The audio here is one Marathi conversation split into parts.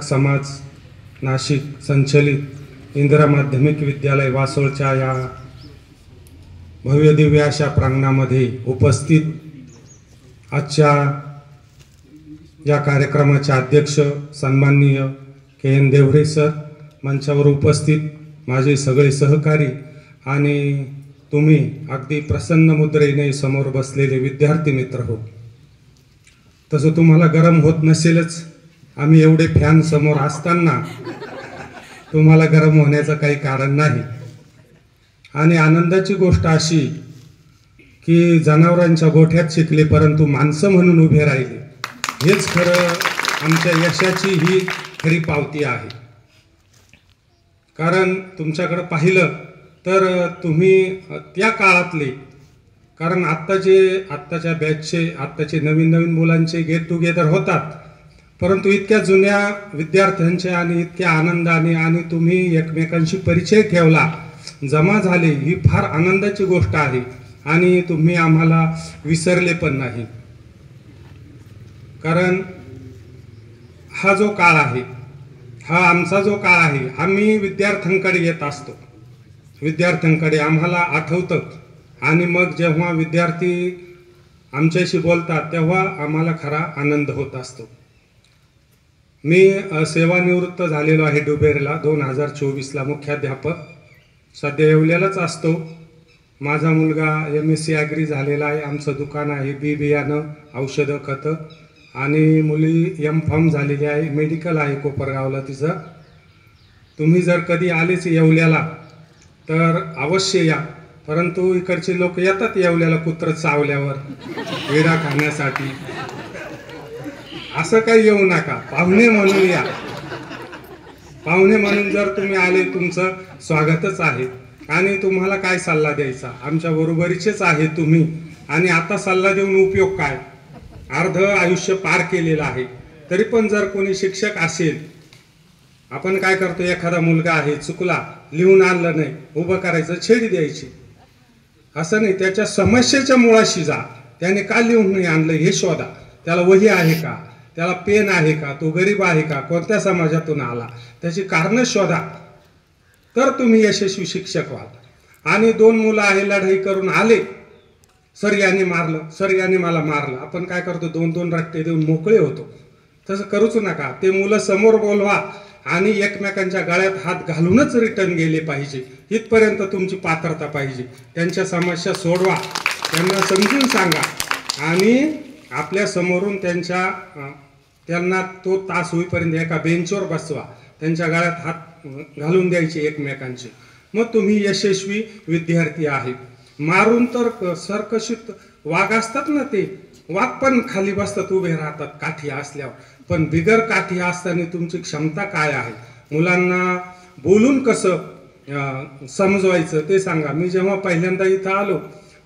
समाज नाशिक संचलित इंदिरा माध्यमिक विद्यालय वासोळच्या या भव्य दिव्य अशा प्रांगणामध्ये उपस्थित आजच्या या कार्यक्रमाचे अध्यक्ष सन्माननीय के.एन. देवरे सर, मंचावर उपस्थित माझे सगळे सहकारी आणि तुम्ही अगदी प्रसन्न मुद्रेने समोर बसलेले विद्यार्थी मित्र हो. तसं तुम्हाला गरम होत नसेलच, आम्ही एवढे फॅन समोर असताना तुम्हाला गरम होण्याचं काही कारण नाही. आणि आनंदाची गोष्ट अशी की जनावरांच्या गोठ्यात शिकले परंतु माणसं म्हणून उभे राहिले, हेच खरं आमच्या यशाची ही खरी पावती आहे. कारण तुमच्याकडे पाहिलं तर तुम्ही त्या काळातले, कारण आत्ताच्या बॅचचे आत्ताचे नवीन मुलांचे गेट टुगेदर होतात, परंतु इतक्या जुन्या विद्यार्थ्यांचे आणि इतक्या आनंदाने आणि तुम्ही एकमेकांशी परिचय ठेवला, जमा झाले, ही फार आनंदाची गोष्ट आहे. आणि तुम्ही आम्हाला विसरले पण नाही. कारण हा जो काळ आहे, हा आमचा जो काळ आहे, आम्ही विद्यार्थ्यांकडे येत असतो, विद्यार्थ्यांकडे आम्हाला आठवतं. आणि मग जेव्हा विद्यार्थी आमच्याशी बोलतात तेव्हा आम्हाला खरा आनंद होत असतो. मी सेवानिवृत्त झालेलो आहे डुबेरला 2024ला मुख्याध्यापक, सध्या येवल्यालाच असतो. माझा मुलगा MSc ॲग्री झालेला आहे, आमचं दुकान आहे बी बियाणं औषधं खतं, आणि मुली M.Pharm झालेली आहे, मेडिकल आहे कोपरगावला तिचं. तुम्ही जर कधी आलेच येवल्याला तर अवश्य या. परंतु इकडचे लोक येतात येवल्याला कुत्रं चावल्यावर विडा खाण्यासाठी, असं काही येऊ नका, पाहुणे म्हणून या. पाहुणे म्हणून जर तुम्ही आले तुमचं स्वागतच आहे. आणि तुम्हाला काय सल्ला द्यायचा, आमच्या बरोबरीचेच आहे तुम्ही. आणि आता सल्ला देऊन उपयोग काय, अर्ध आयुष्य पार केलेलं आहे. तरी पण जर कोणी शिक्षक असेल, आपण काय करतो, एखादा मुलगा आहे चुकला, लिहून आणलं नाही, उभं करायचं, छेडी द्यायची, असं नाही. त्याच्या समस्येच्या मुळाशी जा, त्याने का लिहून नाही आणलं हे शोधा. त्याला वही आहे का, त्याला पेन आहे का, तो गरीब आहे का, कोणत्या समाजातून आला, त्याची कारणं शोधा, तर तुम्ही यशस्वी शिक्षक व्हाल. आणि 2 मुलं आहे लढाई करून आले, सर याने मारलं, सर याने मला मारलं, आपण काय करतो, 2 रट्टे देऊन मोकळे होतो. तसं करूच नका. ते मुलं समोर बोलवा आणि एकमेकांच्या गळ्यात हात घालूनच रिटर्न गेले पाहिजे. इथपर्यंत तुमची पात्रता पाहिजे. त्यांच्या समस्या सोडवा, त्यांना समजून सांगा आणि आपल्या समोरून त्यांना तो तास होईपर्यंत एका बेंचवर बसवा, त्यांच्या गळ्यात हात घालून द्यायचे एकमेकांचे. मग तुम्ही यशस्वी विद्यार्थी आहेत. मारून तर सरकशीत वाघ असतात ना, ते वाघ पण खाली बसतात, उभे राहतात काठी असल्यावर. पण बिगर काठी असताना तुमची क्षमता काय आहे, मुलांना बोलून कसं समजवायचं ते सांगा. मी जेव्हा पहिल्यांदा इथं आलो,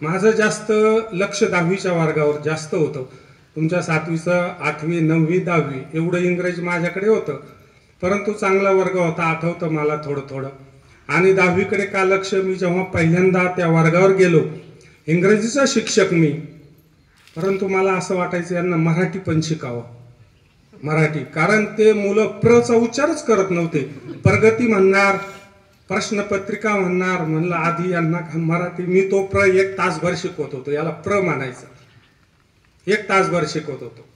माझं जास्त लक्ष 10वीच्या वर्गावर जास्त होतं. तुमच्या 7वीचं 8वी 9वी 10वी एवढं इंग्रजी माझ्याकडे होतं, परंतु चांगला वर्ग होता, आठवतं मला थोडं. आणि 10वीकडे का लक्ष, मी जेव्हा पहिल्यांदा त्या वर्गावर गेलो, इंग्रजीचा शिक्षक मी, परंतु मला असं वाटायचं यांना मराठी पण शिकावं, मराठी. कारण ते मुलं प्रचा उच्चारच करत नव्हते, प्रगती म्हणणार, प्रश्नपत्रिका म्हणणार. म्हणलं आधी यांना मराठी, मी तो 1 तासभर शिकवत होतो, याला म्हणायचं, 1 तासभर शिकवत होतो.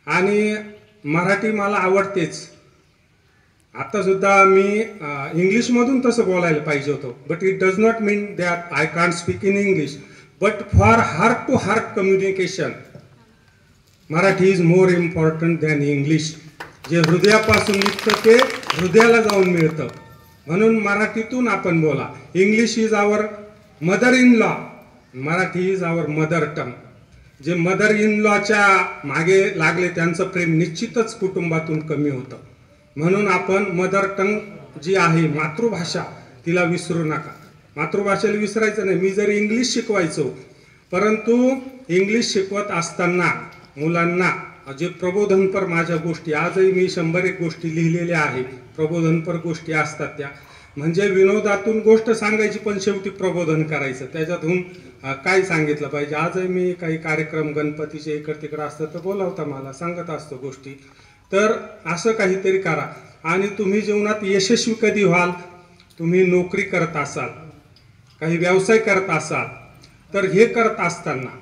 आणि मराठी मला आवडतेच. आता सुद्धा मी इंग्लिशमधून तसं बोलायला पाहिजे होतं, but it does not mean that I can't speak in English, but for heart to heart communication Marathi is more important than English. जे हृदयापासून निघतं ते हृदयाला जाऊन मिळतं, म्हणून मराठीतून आपण बोला. English is our mother in law, Marathi is our mother tongue. जे मदर इन लॉच्या मागे लागले त्यांचं प्रेम निश्चितच कुटुंबातून कमी होतं. म्हणून आपण मदर टंग जी आहे, मातृभाषा, तिला विसरू नका. मातृभाषेला विसरायचं नाही. मी जरी इंग्लिश शिकवायचो, परंतु इंग्लिश शिकवत असताना मुलांना जे प्रबोधनपर माझ्या गोष्टी, आजही मी 101 गोष्टी लिहिलेल्या आहे, प्रबोधनपर गोष्टी असतात त्या. म्हणजे विनोदातून गोष्ट सांगायची पण शेवटी प्रबोधन करायचं, त्याच्यातून काय सांगितलं पाहिजे. आजही मी काही कार्यक्रम गणपतीचे इकडं तिकडं असतं तर बोलावता मला, सांगत असतो गोष्टी. तर असं काहीतरी करा. आणि तुम्ही जीवनात यशस्वी कधी व्हाल? तुम्ही नोकरी करत असाल, काही व्यवसाय करत असाल, तर हे करत असताना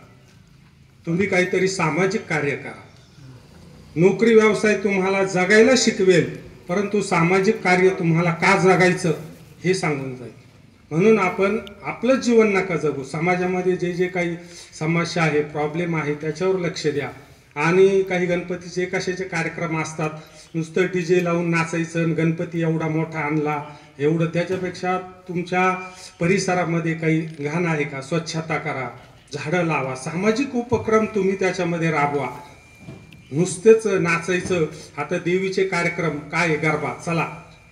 तुम्ही काहीतरी सामाजिक कार्य करा. नोकरी व्यवसाय तुम्हाला जगायला शिकवेल, परंतु सामाजिक कार्य तुम्हाला का जगायचं हे सांगून जाईल. म्हणून आपण आपलं जीवन नका जगू, समाजामध्ये जे जे काही समस्या आहे, प्रॉब्लेम आहे, त्याच्यावर लक्ष द्या. आणि काही गणपतीचे कशाचे कार्यक्रम असतात, नुसतं डीजे लावून नाचायचं, गणपती एवढा मोठा आणला एवढं, त्याच्यापेक्षा तुमच्या परिसरामध्ये काही घाण आहे का, स्वच्छता करा, झाडं लावा, सामाजिक उपक्रम तुम्ही त्याच्यामध्ये राबवा. नुसतेच नाचायचं. आता देवीचे कार्यक्रम काय, गरबा, चला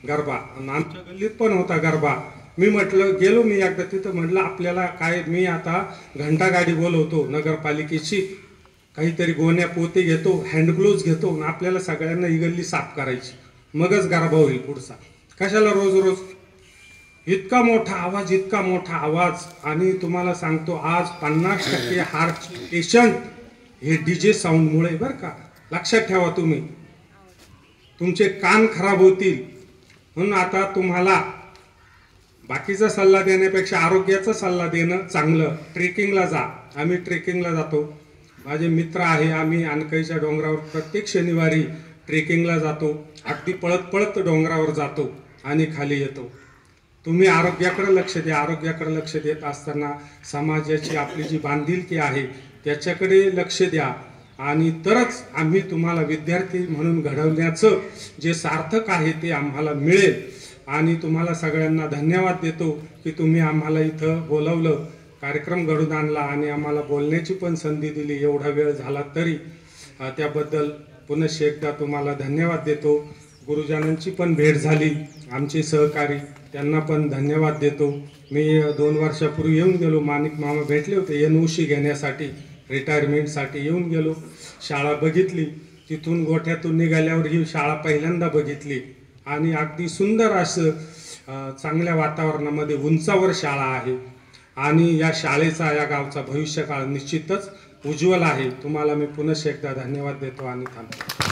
गरबा, आमच्या गल्लीत पण होता गरबा. मी म्हटलं, गेलो मी एकदा तिथं, म्हटलं आपल्याला काय, मी आता घंटा गाडी बोलवतो नगरपालिकेची, काहीतरी गोण्या पोते घेतो, हँडग्लोव्ज घेतो, आणि आपल्याला सगळ्यांना ही गल्ली साफ करायची, मगच गरबा होईल पुढचा. कशाला रोज रोज इतका मोठा आवाज, इतका मोठा आवाज. आणि तुम्हाला सांगतो, आज 50% हार्ट पेशंट हे डीजे साऊंडमुळे, बरं का, लक्षात ठेवा. तुम्ही, तुमचे कान खराब होतील. म्हणून आता तुम्हाला बाकीचा सल्ला देण्यापेक्षा आरोग्याचा सल्ला देणं चांगलं. ट्रेकिंगला जा. आम्ही ट्रेकिंगला जातो, माझे मित्र आहे, आम्ही अनकईच्या डोंगरावर प्रत्येक शनिवारी ट्रेकिंगला जातो. अगदी पळत पळत डोंगरावर जातो आणि खाली येतो. तुम्ही आरोग्याकडे लक्ष द्या. आरोग्याकडे लक्ष देत असताना समाजाची आपली जी बांधिलकी आहे त्याच्याकडे लक्ष द्या, आणि तरच आम्ही तुम्हाला विद्यार्थी म्हणून घडवण्याचं जे सार्थक आहे ते आम्हाला मिळेल. आणि तुम्हाला सगळ्यांना धन्यवाद देतो की तुम्ही आम्हाला इथं बोलवलं, कार्यक्रम घडून आणला आणि आम्हाला बोलण्याची पण संधी दिली. एवढा वेळ झाला तरी त्याबद्दल पुनश्च एकदा तुम्हाला धन्यवाद देतो. गुरुजनांची पण भेट झाली, आमचे सहकारी, त्यांना पण धन्यवाद देतो. मी 2 वर्षापूर्वी येऊन गेलो, माणिक मामा भेटले होते NOC घेण्यासाठी, रिटायरमेंटसाठी येऊन गेलो. शाळा बघितली, तिथून गोठ्यातून निघाल्यावर ही शाळा पहिल्यांदा बघितली. आणि अगदी सुंदर असं चांगल्या वातावरणामध्ये उंचावर शाळा आहे. आणि या शाळेचा, या गावचा भविष्यकाळ निश्चितच उज्ज्वल आहे. तुम्हाला मी पुनश्च एकदा धन्यवाद देतो आणि थांबतो.